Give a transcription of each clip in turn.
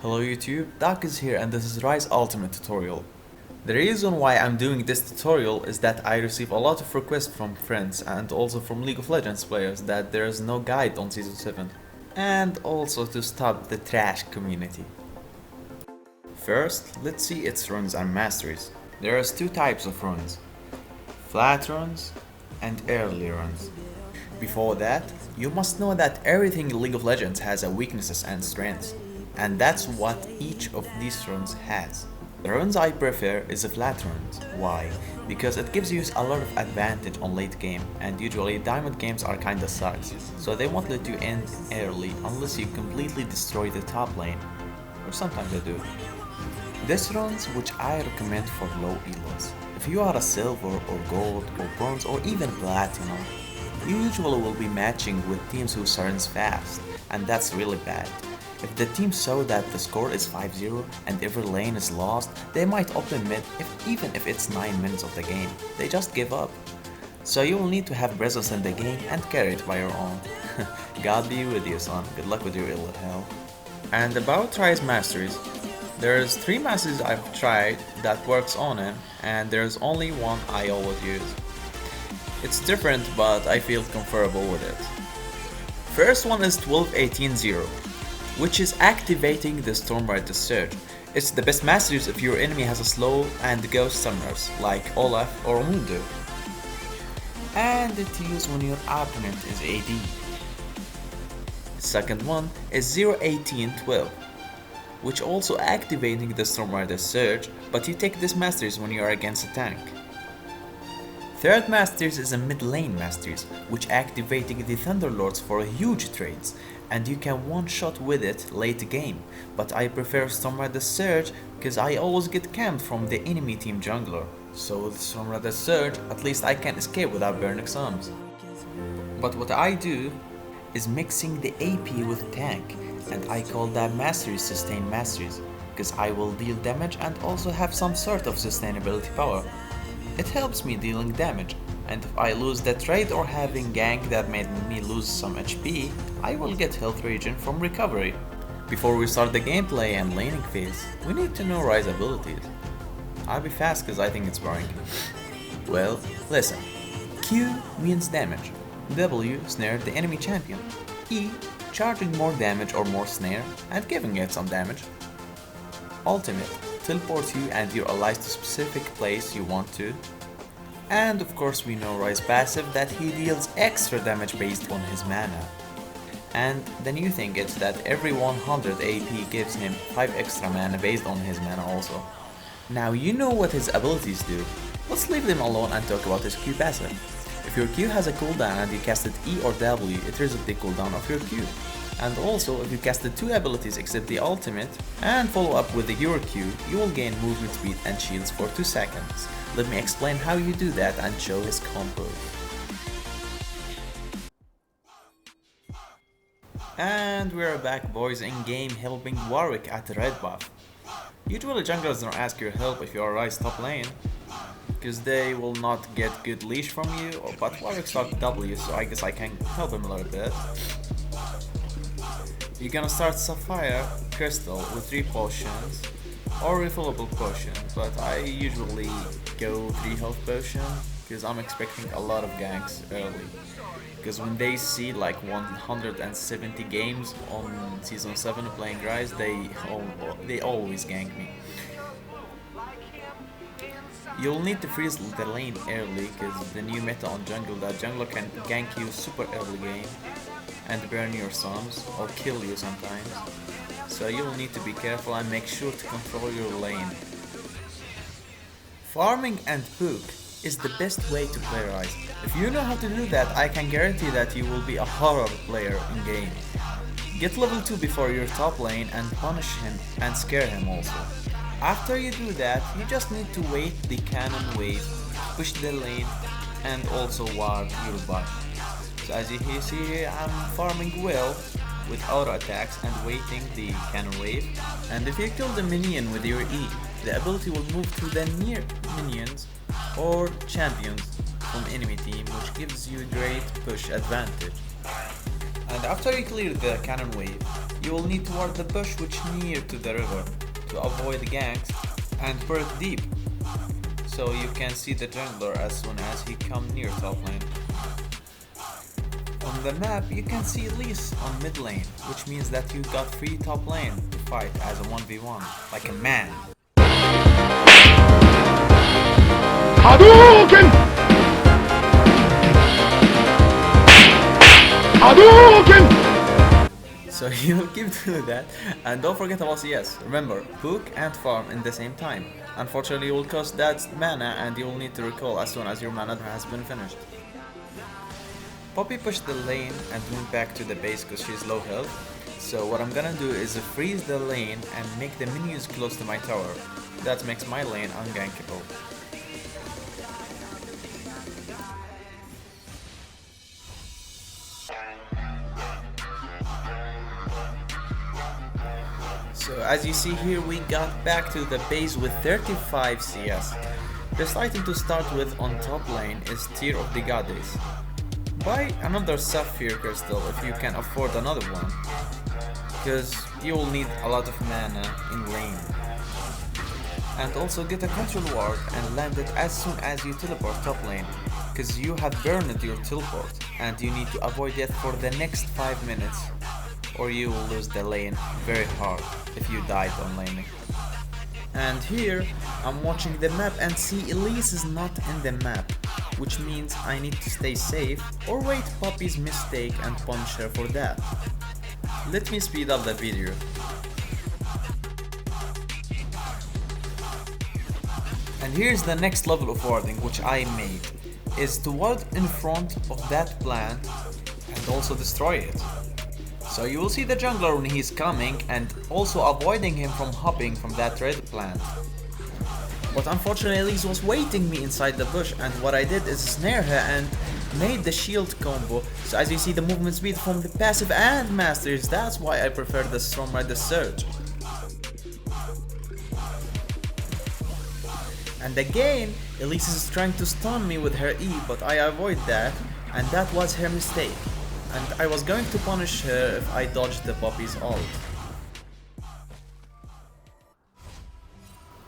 Hello YouTube, Doc is here and this is Ryze Ultimate Tutorial. The reason why I'm doing this tutorial is that I receive a lot of requests from friends and also from League of Legends players that there is no guide on Season 7. And also to stop the trash community. First, let's see its runs and masteries. There is two types of runs. Flat runs and early runs. Before that, you must know that everything in League of Legends has a weaknesses and strengths. And that's what each of these runs has. The runs I prefer is the flat runs. Why? Because it gives you a lot of advantage on late game, and usually diamond games are kinda sucks, so they won't let you end early unless you completely destroy the top lane, or sometimes they do. This runs which I recommend for low elos. If you are a silver or gold or bronze or even platinum, you usually will be matching with teams who runs fast, and that's really bad. If the team saw that the score is 5-0 and every lane is lost, they might open mid even if it's 9 minutes of the game. They just give up. So you will need to have presence in the game and carry it by your own. God be with you, son. Good luck with your ill health. And about Ryze masteries, there's 3 masteries I've tried that works on him, and there's only one I always use. It's different, but I feel comfortable with it. First one is 12-18-0. Which is activating the Stormrider Surge. It's the best masteries if your enemy has a slow and ghost summoners like Olaf or Mundo. And it's used when your opponent is AD. Second one is 0-18-12, which also activating the Stormrider Surge, but you take this masteries when you are against a tank. Third masteries is a mid lane masteries, which activating the Thunderlords for huge trades, and you can one shot with it late game, but I prefer Stormrider Surge because I always get camped from the enemy team jungler, so with Stormrider Surge at least I can escape without burning sums. But what I do is mixing the AP with tank, and I call that masteries sustain masteries, because I will deal damage and also have some sort of sustainability power. It helps me dealing damage, and if I lose that trade or having gank that made me lose some HP, I will get health regen from recovery. Before we start the gameplay and laning phase, we need to know Ryze abilities. I'll be fast cause I think it's boring. Well, listen. Q means damage. W snare the enemy champion. E charging more damage or more snare and giving it some damage. Ultimate teleport you and your allies to specific place you want to. And of course we know Ryze passive that he deals extra damage based on his mana. And the new thing is that every 100 AP gives him 5 extra mana based on his mana also. Now you know what his abilities do. Let's leave them alone and talk about his Q passive. If your Q has a cooldown and you casted E or W, it resets the cooldown of your Q. And also, if you casted 2 abilities except the ultimate, and follow up with the your Q, you will gain movement speed and shields for 2 seconds. Let me explain how you do that and show his combo. And we're back boys in game helping Warwick at the red buff. Usually junglers don't ask your help if you are Ryze top lane, because they will not get good leash from you, but Warwick started W, so I guess I can help him a little bit. You're gonna start Sapphire Crystal with 3 potions or refillable potion, but I usually go 3 health potion because I'm expecting a lot of ganks early. Because when they see like 170 games on Season 7 playing Ryze, they always gank me. You'll need to freeze the lane early because the new meta on jungle, that jungler can gank you super early game and burn your sums or kill you sometimes. So you'll need to be careful and make sure to control your lane. Farming and poke is the best way to play Ryze. If you know how to do that, I can guarantee that you will be a horror player in game. Get level 2 before your top lane and punish him and scare him also. After you do that, you just need to wait the cannon wave, push the lane and also ward your buff. So as you can see here, I'm farming well with auto attacks and waiting the cannon wave. And if you kill the minion with your E, the ability will move to the near minions or champions from enemy team, which gives you a great push advantage. And after you clear the cannon wave, you will need to ward the bush which near to the river to avoid ganks and burrow deep, so you can see the jungler as soon as he come near top lane. On the map you can see Elise on mid lane, which means that you got free top lane to fight as a 1v1, like a man. Hadouken! Hadouken! So you'll keep doing that, and don't forget about CS. Remember, poke and farm in the same time. Unfortunately, you will cost that mana and you will need to recall as soon as your mana has been finished. Poppy pushed the lane and went back to the base because she's low health. So what I'm gonna do is freeze the lane and make the minions close to my tower. That makes my lane ungankable. So as you see here, we got back to the base with 35 CS. Best item to start with on top lane is Tear of the Goddess. Buy another Sapphire Crystal if you can afford another one, because you will need a lot of mana in lane. And also get a control ward and land it as soon as you teleport top lane, because you have burned your teleport and you need to avoid it for the next 5 minutes, or you will lose the lane very hard if you died on laning. And here I'm watching the map and see Elise is not in the map, which means I need to stay safe or wait Poppy's mistake and punish her for that. Let me speed up the video. And here's the next level of warding which I made, is to ward in front of that plant and also destroy it. So you will see the jungler when he's coming and also avoiding him from hopping from that red plant. But unfortunately Elise was waiting me inside the bush, and what I did is snare her and made the shield combo. So as you see the movement speed from the passive and masters, that's why I prefer the Stormrider Surge. And again, Elise is trying to stun me with her E, but I avoid that, and that was her mistake. And I was going to punish her if I dodged the Poppy's ult.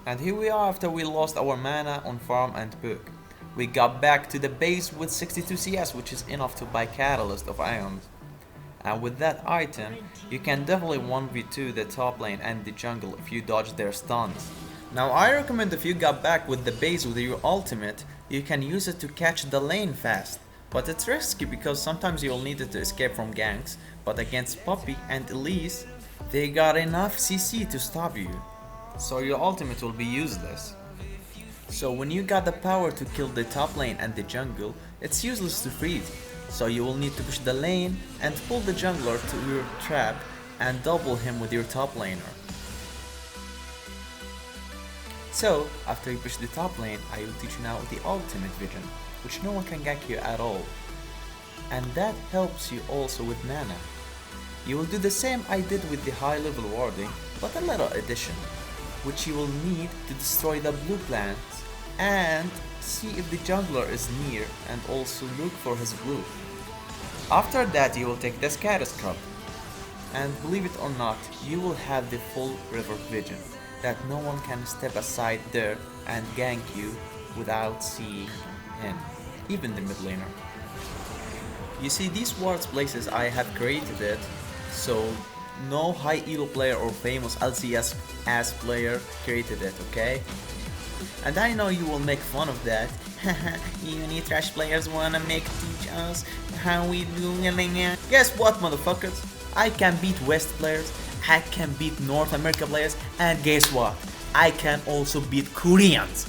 And here we are after we lost our mana on farm and poke. We got back to the base with 62 CS, which is enough to buy Catalyst of Ions. And with that item, you can definitely 1v2 the top lane and the jungle if you dodge their stuns. Now I recommend if you got back with the base with your ultimate, you can use it to catch the lane fast. But it's risky because sometimes you'll need it to escape from ganks, but against Poppy and Elise, they got enough CC to stop you. So your ultimate will be useless. So when you got the power to kill the top lane and the jungle, it's useless to freeze. So you will need to push the lane and pull the jungler to your trap and double him with your top laner. So after you push the top lane, I will teach you now the ultimate vision, which no one can gank you at all. And that helps you also with mana. You will do the same I did with the high level warding, but a little addition, which you will need to destroy the blue plants and see if the jungler is near and also look for his blue. After that you will take the Scatus Cup, and believe it or not, you will have the full river vision, that no one can step aside there and gank you without seeing him, even the mid laner. You see, these wards places I have created it, so no high elo player or famous LCS ass player created it, okay? And I know you will make fun of that. Uni trash players wanna teach us how we do it. Guess what, motherfuckers? I can beat West players, I can beat North America players, and guess what? I can also beat Koreans.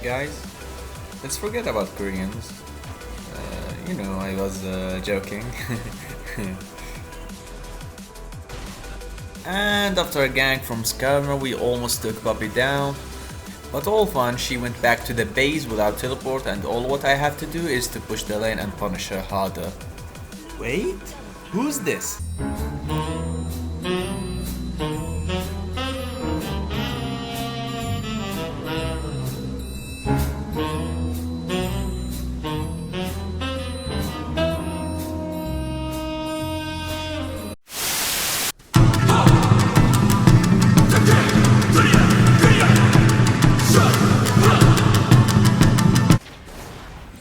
Guys, let's forget about Koreans. You know, I was joking. And after a gank from Skarner, we almost took Poppy down. But all fun, she went back to the base without teleport, and all what I have to do is to push the lane and punish her harder. Wait, who's this?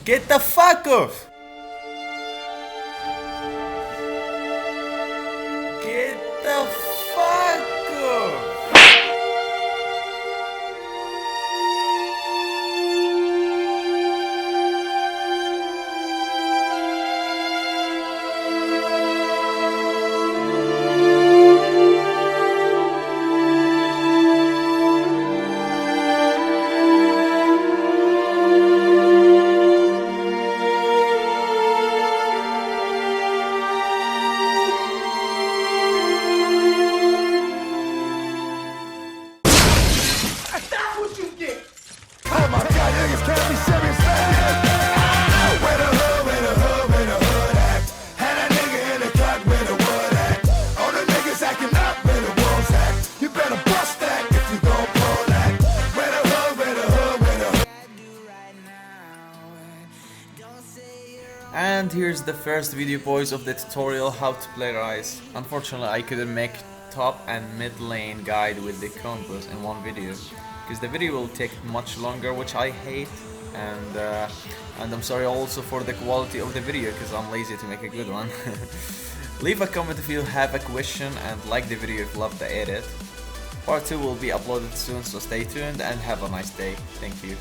Get the fuck off! Get the fuck off! And here's the first video, boys, of the tutorial how to play Ryze. Unfortunately, I couldn't make top and mid lane guide with the combos in one video, because the video will take much longer, which I hate, and I'm sorry also for the quality of the video, because I'm lazy to make a good one. Leave a comment if you have a question, and like the video if you love the edit. Part 2 will be uploaded soon, so stay tuned and have a nice day. Thank you.